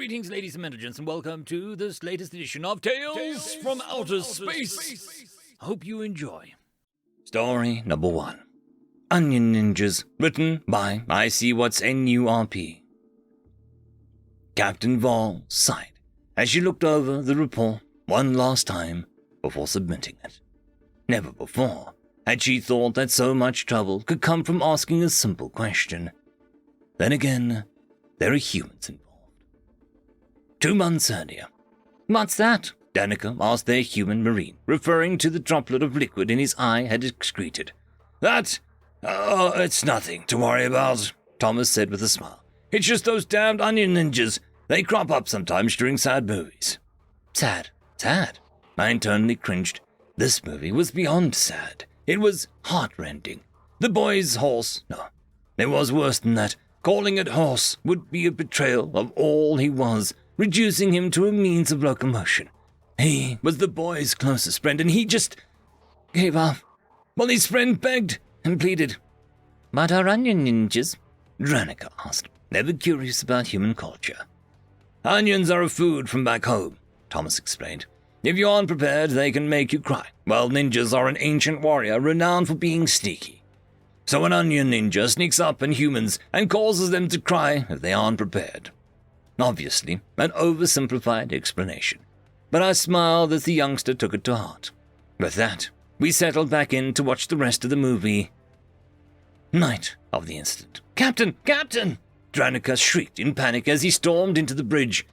Greetings, ladies and gentlemen, and welcome to this latest edition of Tales from Outer Space. Hope you enjoy. Story number 1. Onion Ninjas, written by I See What's NURP. Captain Vol sighed as she looked over the report one last time before submitting it. Never before had she thought that so much trouble could come from asking a simple question. Then again, there are humans involved. 2 months earlier. "What's that?" Danica asked their human marine, referring to the droplet of liquid in his eye had excreted. "That? Oh, it's nothing to worry about," Thomas said with a smile. "It's just those damned onion ninjas. They crop up sometimes during sad movies." Sad? I internally cringed. This movie was beyond sad. It was heartrending. The boy's horse. No, it was worse than that. Calling it horse would be a betrayal of all he was, reducing him to a means of locomotion. He was the boy's closest friend, and he just gave up. Well, his friend begged and pleaded. "What are onion ninjas?" Danica asked, never curious about human culture. "Onions are a food from back home," Thomas explained. "If you aren't prepared, they can make you cry. Well, ninjas are an ancient warrior renowned for being sneaky. So an onion ninja sneaks up on humans and causes them to cry if they aren't prepared." Obviously, an oversimplified explanation, but I smiled as the youngster took it to heart. With that, we settled back in to watch the rest of the movie. Night of the incident. "Captain! Captain!" Danica shrieked in panic as he stormed into the bridge.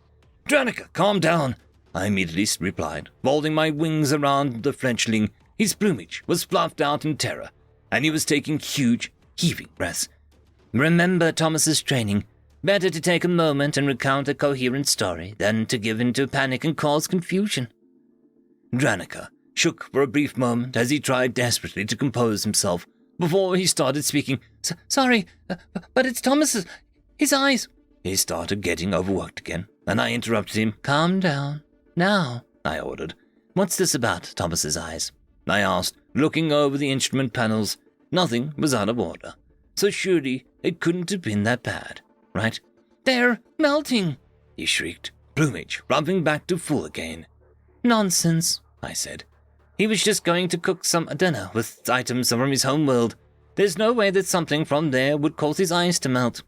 "Danica, calm down," I immediately replied, folding my wings around the fledgling. His plumage was fluffed out in terror, and he was taking huge, heaving breaths. "Remember Thomas's training. Better to take a moment and recount a coherent story than to give into panic and cause confusion." Danica shook for a brief moment as he tried desperately to compose himself before he started speaking. Sorry, but it's Thomas's. His eyes." He started getting overworked again, and I interrupted him. "Calm down. Now," I ordered. "What's this about, Thomas's eyes?" I asked, looking over the instrument panels. Nothing was out of order, so surely it couldn't have been that bad. Right? "They're melting," he shrieked, plumage rubbing back to full again. "Nonsense," I said. "He was just going to cook some dinner with items from his home world. There's no way that something from there would cause his eyes to melt."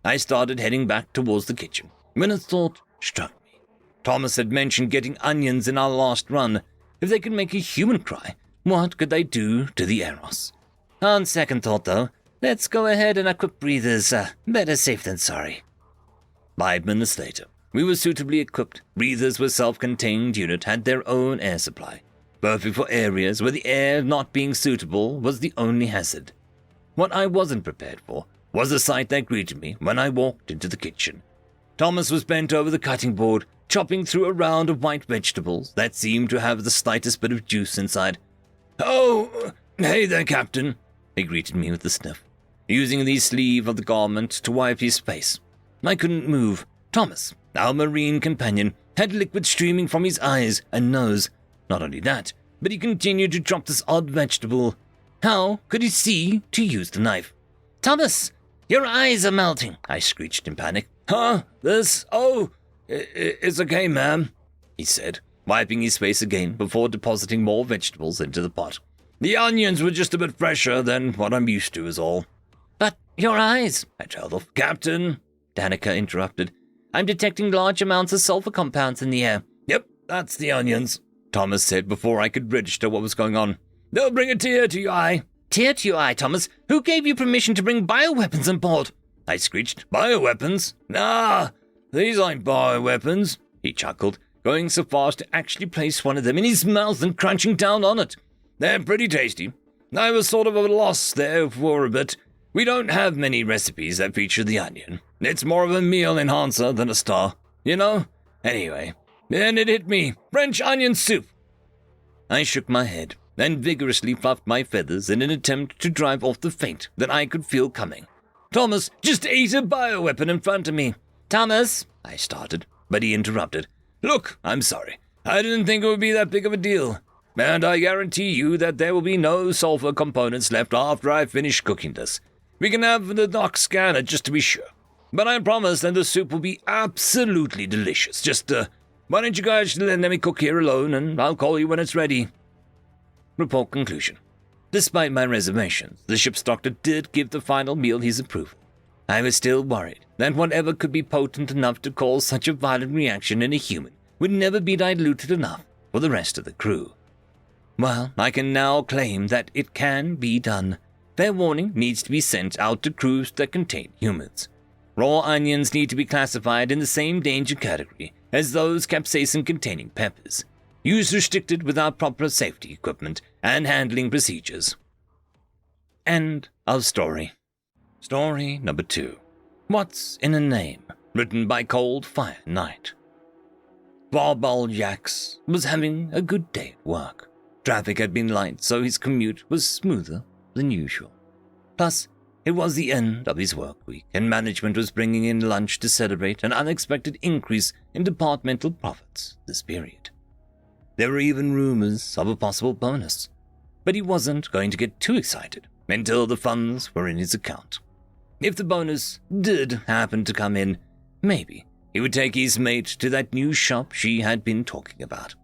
I started heading back towards the kitchen when a thought struck me. Thomas had mentioned getting onions in our last run. If they could make a human cry, what could they do to the Eros? On second thought, though, let's go ahead and equip breathers. Better safe than sorry. 5 minutes later, we were suitably equipped. Breathers with self-contained unit had their own air supply, perfect for areas where the air not being suitable was the only hazard. What I wasn't prepared for was the sight that greeted me when I walked into the kitchen. Thomas was bent over the cutting board, chopping through a round of white vegetables that seemed to have the slightest bit of juice inside. "Oh, hey there, Captain," he greeted me with a sniff, using the sleeve of the garment to wipe his face. I couldn't move. Thomas, our marine companion, had liquid streaming from his eyes and nose. Not only that, but he continued to chop this odd vegetable. How could he see to use the knife? "Thomas, your eyes are melting," I screeched in panic. "Huh? This? Oh, it's okay, ma'am," he said, wiping his face again before depositing more vegetables into the pot. "The onions were just a bit fresher than what I'm used to is all." "But your eyes," I trailed off. "Captain," Danica interrupted, "I'm detecting large amounts of sulfur compounds in the air." "Yep, that's the onions," Thomas said before I could register what was going on. "They'll bring a tear to your eye." "Tear to your eye, Thomas? Who gave you permission to bring bioweapons on board?" I screeched. "Bioweapons? Nah, these aren't bioweapons," he chuckled, going so far as to actually place one of them in his mouth and crunching down on it. "They're pretty tasty. I was sort of at a loss there for a bit. We don't have many recipes that feature the onion. It's more of a meal enhancer than a star, you know? Anyway, then it hit me. French onion soup." I shook my head and vigorously fluffed my feathers in an attempt to drive off the faint that I could feel coming. Thomas just ate a bioweapon in front of me. "Thomas," I started, but he interrupted. "Look, I'm sorry. I didn't think it would be that big of a deal. And I guarantee you that there will be no sulfur components left after I finish cooking this. We can have the dock scanner just to be sure. But I promise that the soup will be absolutely delicious. Just, why don't you guys let me cook here alone, and I'll call you when it's ready." Report conclusion. Despite my reservations, the ship's doctor did give the final meal his approval. I was still worried that whatever could be potent enough to cause such a violent reaction in a human would never be diluted enough for the rest of the crew. Well, I can now claim that it can be done. Fair warning needs to be sent out to crews that contain humans. Raw onions need to be classified in the same danger category as those capsaicin-containing peppers. Use restricted without proper safety equipment and handling procedures. End of story. Story number 2. What's in a Name? Written by Cold Fire Knight. Jax was having a good day at work. Traffic had been light, so his commute was smoother than usual. Plus, it was the end of his work week, and management was bringing in lunch to celebrate an unexpected increase in departmental profits this period. There were even rumors of a possible bonus, but he wasn't going to get too excited until the funds were in his account. If the bonus did happen to come in, maybe he would take his mate to that new shop she had been talking about.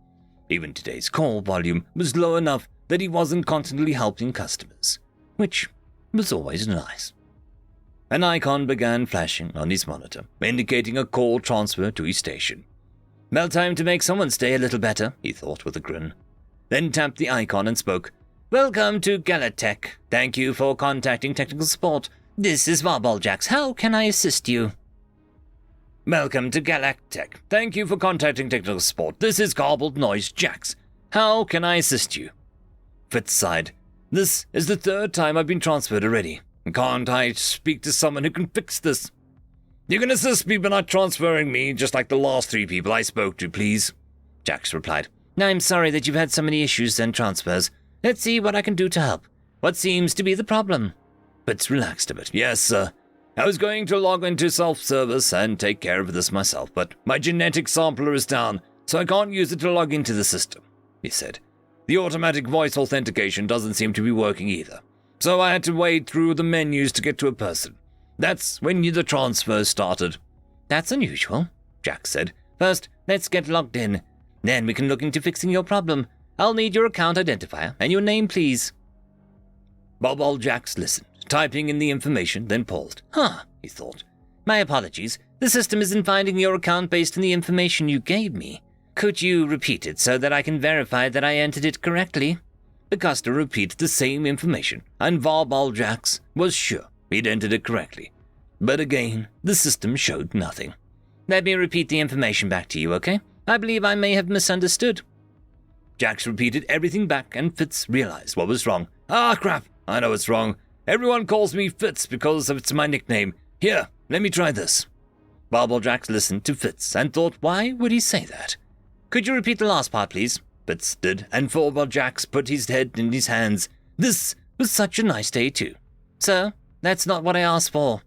Even today's call volume was low enough that he wasn't constantly helping customers, which was always nice. An icon began flashing on his monitor, indicating a call transfer to his station. Well, time to make someone stay a little better, he thought with a grin. Then tapped the icon and spoke. "Welcome to Galatech. Thank you for contacting technical support. This is Jax. How can I assist you?" "Welcome to Galactech. Thank you for contacting technical support. This is Garbled Noise Jax. How can I assist you?" Fitz sighed. "This is the 3rd time I've been transferred already. Can't I speak to someone who can fix this?" "You can assist me by not transferring me, just like the last 3 people I spoke to, please," Jax replied. "I'm sorry that you've had so many issues and transfers. Let's see what I can do to help. What seems to be the problem?" Fitz relaxed a bit. "Yes, sir. I was going to log into self-service and take care of this myself, but my genetic sampler is down, so I can't use it to log into the system," he said. "The automatic voice authentication doesn't seem to be working either, so I had to wade through the menus to get to a person. That's when the transfer started." "That's unusual," Jax said. "First, let's get logged in. Then we can look into fixing your problem. I'll need your account identifier and your name, please." Jax listened, typing in the information, then paused. He thought. "My apologies. The system isn't finding your account based on the information you gave me. Could you repeat it so that I can verify that I entered it correctly?" The customer repeated the same information, and Jax was sure he'd entered it correctly. But again, the system showed nothing. "Let me repeat the information back to you, okay? I believe I may have misunderstood." Jax repeated everything back, and Fitz realized what was wrong. Crap, I know it's wrong. Everyone calls me Fitz because it's my nickname. Here, let me try this." Jax listened to Fitz and thought, why would he say that? "Could you repeat the last part, please?" Fitz did, and Jax put his head in his hands. This was such a nice day, too. "Sir, that's not what I asked for."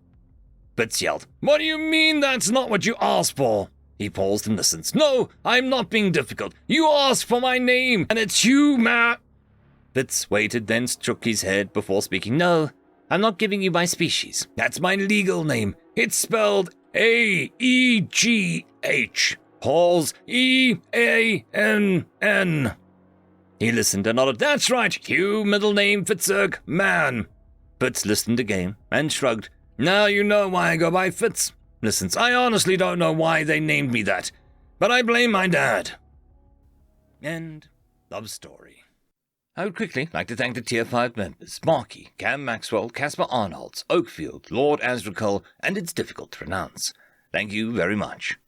Fitz yelled, "What do you mean that's not what you asked for?" He paused and listened. "No, I'm not being difficult. You asked for my name, and it's Fitz waited, then shook his head before speaking. "No, I'm not giving you my species. That's my legal name. It's spelled A-E-G-H. Pause, E-A-N-N. He listened and nodded. "That's right, Hugh, middle name Fitzurg, man." Fitz listened again and shrugged. "Now you know why I go by Fitz. Listen, I honestly don't know why they named me that, but I blame my dad." End of story. I would quickly like to thank the Tier 5 members, Marky, Cam Maxwell, Caspar Arnolds, Oakfield, Lord Azrakul, and it's difficult to pronounce. Thank you very much.